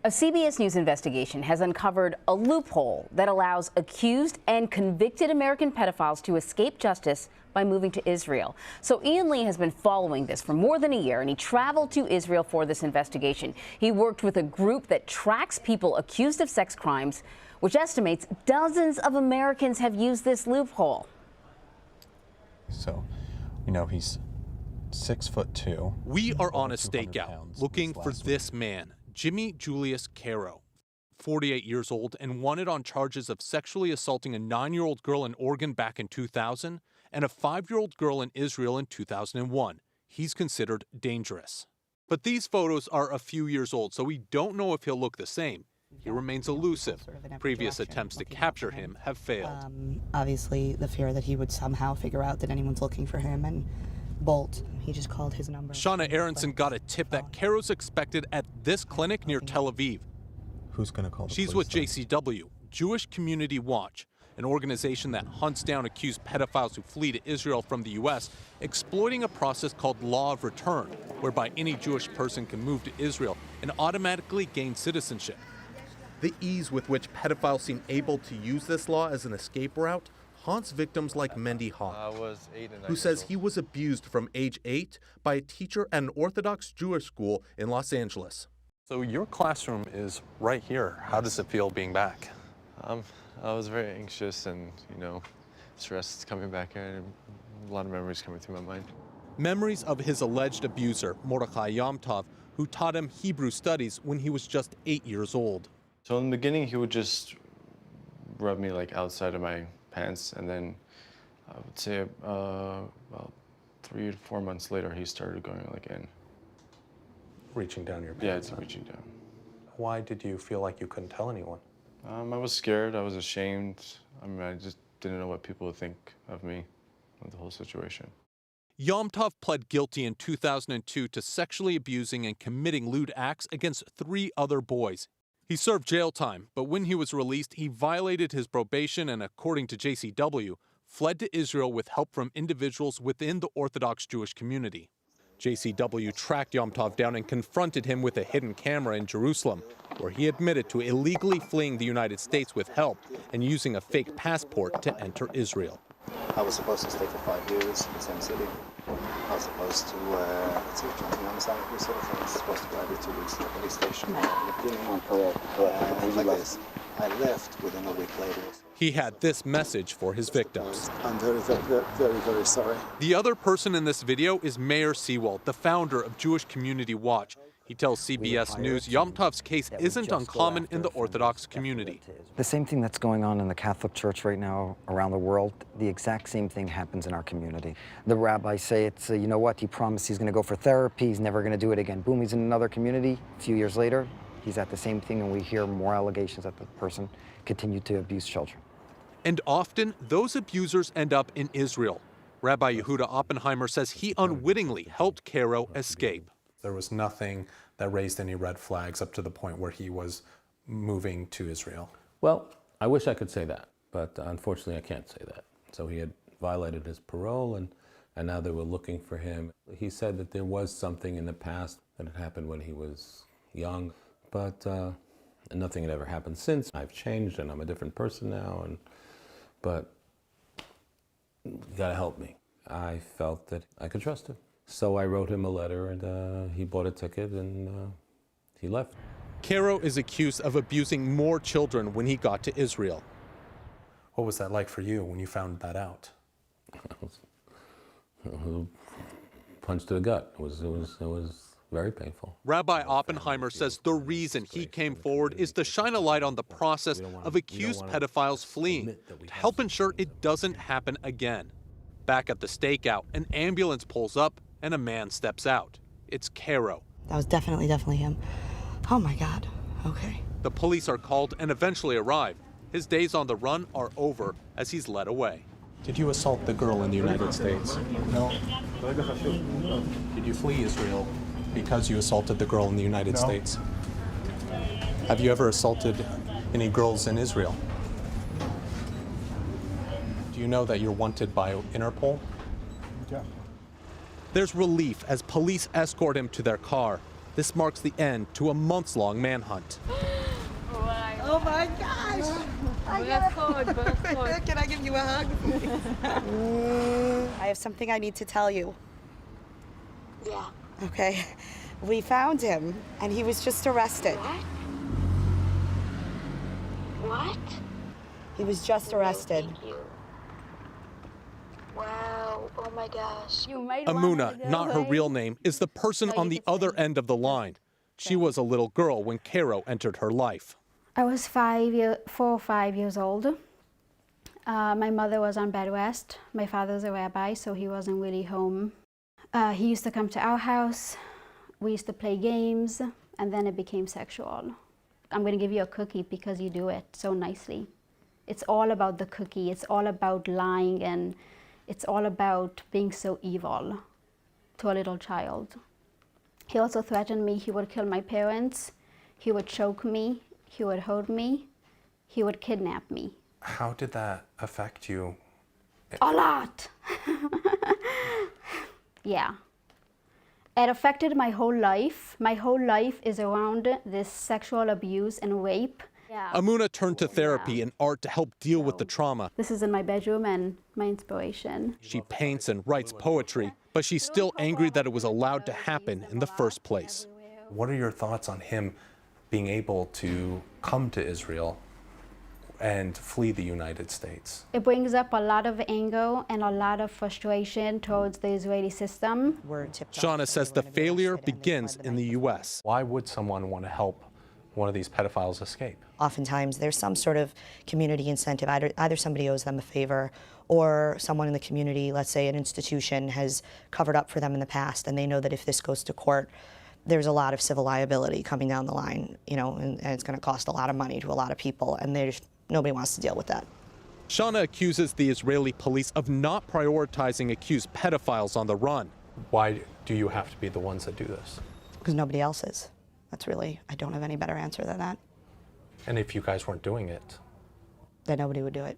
A CBS News investigation has uncovered a loophole that allows accused and convicted American pedophiles to escape justice by moving to Israel. So Ian Lee has been following this for more than a year, and he traveled to Israel for this investigation. He worked with a group that tracks people accused of sex crimes, which estimates dozens of Americans have used this loophole. So, he's 6'2". We are on a stakeout looking for this man, Jimmy Julius Caro, 48 years old and wanted on charges of sexually assaulting a 9-year-old girl in Oregon back in 2000 and a 5-year-old girl in Israel in 2001. He's considered dangerous. But these photos are a few years old, so we don't know if he'll look the same. He remains elusive. Previous attempts to capture him have failed. Obviously, the fear that he would somehow figure out that anyone's looking for him and bolt. He just called his number. Shauna Aronson got a tip that Caro's expected at this clinic near Tel Aviv. Who's going to call the She's police with JCW, Jewish Community Watch, an organization that hunts down accused pedophiles who flee to Israel from the U.S., exploiting a process called Law of Return, whereby any Jewish person can move to Israel and automatically gain citizenship. The ease with which pedophiles seem able to use this law as an escape route haunts victims like Mendy Hawk, who says he was abused from age 8 by a teacher at an Orthodox Jewish school in Los Angeles. So your classroom is right here. How does it feel being back? I was very anxious and, stressed coming back here, and a lot of memories coming through my mind. Memories of his alleged abuser, Mordechai Yom Tov, who taught him Hebrew studies when he was just 8 years old. So in the beginning, he would just rub me outside of my pants, and then I would say about 3 to 4 months later, he started going in. Reaching down your pants? Yeah, it's reaching down. Why did you feel like you couldn't tell anyone? I was scared. I was ashamed. I just didn't know what people would think of me with the whole situation. Yom Tov pled guilty in 2002 to sexually abusing and committing lewd acts against 3 other boys. He served jail time, but when he was released, he violated his probation and, according to JCW, fled to Israel with help from individuals within the Orthodox Jewish community. JCW tracked Yom Tov down and confronted him with a hidden camera in Jerusalem, where he admitted to illegally fleeing the United States with help and using a fake passport to enter Israel. I was supposed to stay for 5 years in the same city. I was supposed to, let's see, trying to understand who sort of things. Supposed to go every 2 weeks to the police station. I left within a week later. He had this message for his victims. I'm very, very, very, very sorry. The other person in this video is Mayor Seawald, the founder of Jewish Community Watch. He tells CBS News Yom Tov's case isn't uncommon in the Orthodox community. The same thing that's going on in the Catholic Church right now around the world, the exact same thing happens in our community. The rabbis say it's, you know what, he promised he's going to go for therapy, he's never going to do it again. Boom, he's in another community. A few years later, he's at the same thing, and we hear more allegations that the person continued to abuse children. And often, those abusers end up in Israel. Rabbi Yehuda Oppenheimer says he unwittingly helped Caro escape. There was nothing that raised any red flags up to the point where he was moving to Israel. Well, I wish I could say that, but unfortunately I can't say that. So he had violated his parole, and now they were looking for him. He said that there was something in the past that had happened when he was young, but nothing had ever happened since. I've changed and I'm a different person now, but you gotta help me. I felt that I could trust him. So I wrote him a letter, and he bought a ticket, and he left. Caro is accused of abusing more children when he got to Israel. What was that like for you when you found that out? Punch to the gut. It was very painful. Rabbi Oppenheimer says the reason he came forward is to shine a light on the process of accused pedophiles fleeing, to help ensure it doesn't happen again. Back at the stakeout, an ambulance pulls up and a man steps out. It's Caro. That was definitely him. Oh my God, okay. The police are called and eventually arrive. His days on the run are over as he's led away. Did you assault the girl in the United States? No. Did you flee Israel because you assaulted the girl in the United States? Have you ever assaulted any girls in Israel? Do you know that you're wanted by Interpol? Yeah. There's relief as police escort him to their car. This marks the end to a months-long manhunt. Oh my gosh! Can I give you a hug? I have something I need to tell you. Yeah. Okay. We found him, and he was just arrested. What? He was just arrested. Thank you. Wow. Oh my gosh. Amuna, not her real name, is the person on the other end of the line. She was a little girl when Caro entered her life. I was 4 or 5 years old. My mother was on bed rest. My father's a rabbi, so he wasn't really home. He used to come to our house. We used to play games, and then it became sexual. I'm going to give you a cookie because you do it so nicely. It's all about the cookie. It's all about lying, and it's all about being so evil to a little child. He also threatened me he would kill my parents, he would choke me, he would hold me, he would kidnap me. How did that affect you? A lot. Yeah. It affected my whole life. My whole life is around this sexual abuse and rape. Yeah. Amuna turned to therapy and art to help deal with the trauma. This is in my bedroom and my inspiration. She paints and writes poetry, but she's still angry that it was allowed to happen in the first place. What are your thoughts on him being able to come to Israel and flee the United States? It brings up a lot of anger and a lot of frustration towards the Israeli system. Shauna says the failure begins in the U.S. Why would someone want to help one of these pedophiles escape? Oftentimes there's some sort of community incentive. Either somebody owes them a favor, or someone in the community, let's say an institution, has covered up for them in the past, and they know that if this goes to court, there's a lot of civil liability coming down the line, you know, and it's going to cost a lot of money to a lot of people, and nobody wants to deal with that. Shauna accuses the Israeli police of not prioritizing accused pedophiles on the run. Why do you have to be the ones that do this? Because nobody else is. I don't have any better answer than that. And if you guys weren't doing it? Then nobody would do it.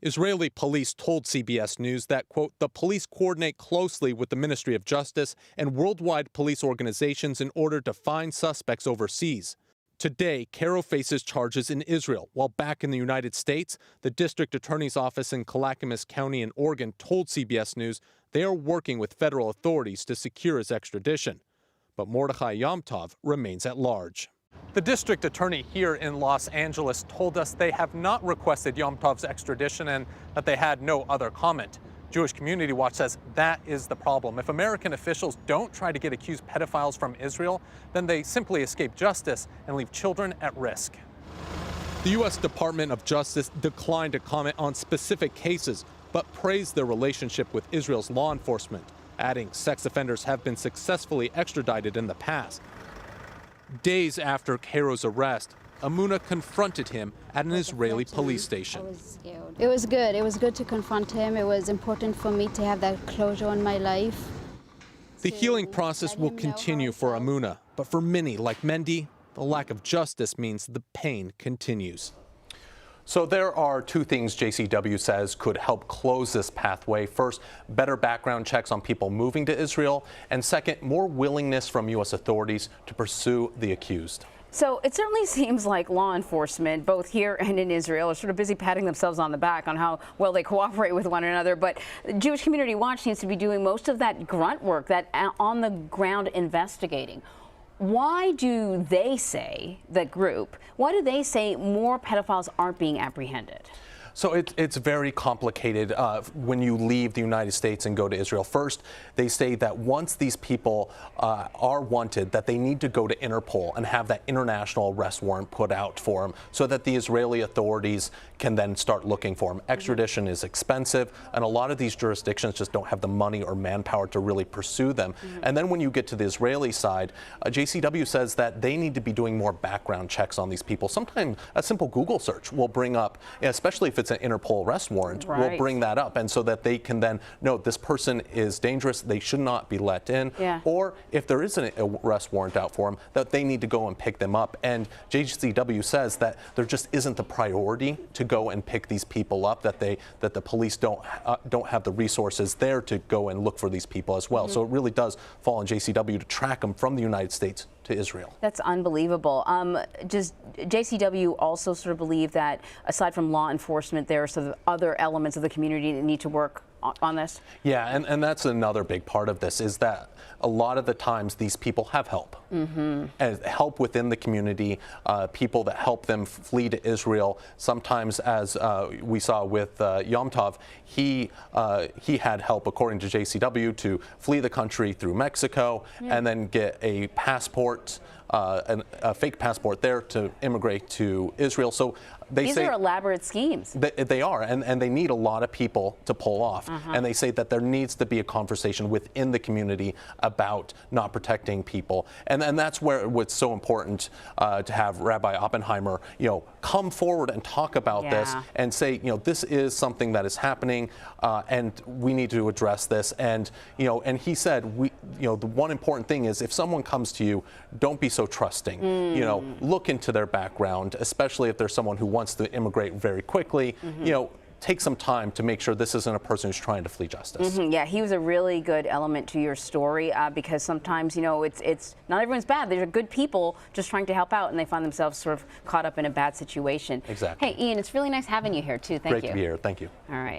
Israeli police told CBS News that, quote, the police coordinate closely with the Ministry of Justice and worldwide police organizations in order to find suspects overseas. Today, Caro faces charges in Israel, while back in the United States, the district attorney's office in Clackamas County in Oregon told CBS News they are working with federal authorities to secure his extradition. But Mordechai Yom Tov remains at large. The district attorney here in Los Angeles told us they have not requested Yom Tov's extradition and that they had no other comment. Jewish Community Watch says that is the problem. If American officials don't try to get accused pedophiles from Israel, then they simply escape justice and leave children at risk. The U.S. Department of Justice declined to comment on specific cases, but praised their relationship with Israel's law enforcement, adding sex offenders have been successfully extradited in the past. Days after Caro's arrest, Amuna confronted him at an Israeli police station. I was scared. It was good. It was good to confront him. It was important for me to have that closure in my life. The healing process will continue for Amuna, but for many, like Mendy, the lack of justice means the pain continues. So there are two things JCW says could help close this pathway. First, better background checks on people moving to Israel. And second, more willingness from U.S. authorities to pursue the accused. So it certainly seems like law enforcement, both here and in Israel, are sort of busy patting themselves on the back on how well they cooperate with one another. But Jewish Community Watch seems to be doing most of that grunt work, that on-the-ground investigating. Why do they say, that group, why do they say more pedophiles aren't being apprehended? So it's very complicated when you leave the United States and go to Israel. First, they say that once these people are wanted, that they need to go to Interpol and have that international arrest warrant put out for them so that the Israeli authorities can then start looking for them. Extradition is expensive, and a lot of these jurisdictions just don't have the money or manpower to really pursue them. And then when you get to the Israeli side, JCW says that they need to be doing more background checks on these people. Sometimes a simple Google search will bring up, especially if it's an Interpol arrest warrant, will bring that up, and so that they can then know this person is dangerous, they should not be let in, or if there is an arrest warrant out for them, that they need to go and pick them up. And JCW says that there just isn't the priority to go and pick these people up, that the police don't have the resources there to go and look for these people as well. So it really does fall on JCW to track them from the United States to to Israel. That's unbelievable. Does JCW also sort of believe that aside from law enforcement, there are sort of other elements of the community that need to work on this? Yeah, and that's another big part of this, is that a lot of the times these people have help. And help within the community, people that help them flee to Israel. Sometimes, as we saw with Yom Tov, he had help, according to JCW, to flee the country through Mexico and then get a passport, a fake passport there to immigrate to Israel. So these are elaborate schemes. They are, and they need a lot of people to pull off. And they say that there needs to be a conversation within the community about not protecting people. And that's where what's so important to have Rabbi Oppenheimer, come forward and talk about this and say, this is something that is happening, and we need to address this. And and he said, the one important thing is, if someone comes to you, don't be so trusting. Look into their background, especially if there's someone who wants to immigrate very quickly. Take some time to make sure this isn't a person who's trying to flee justice. Yeah, he was a really good element to your story because sometimes, it's not everyone's bad. There are good people just trying to help out, and they find themselves sort of caught up in a bad situation. Exactly. Hey, Ian, it's really nice having you here, too. Thank you. Great to be here. Thank you. All right.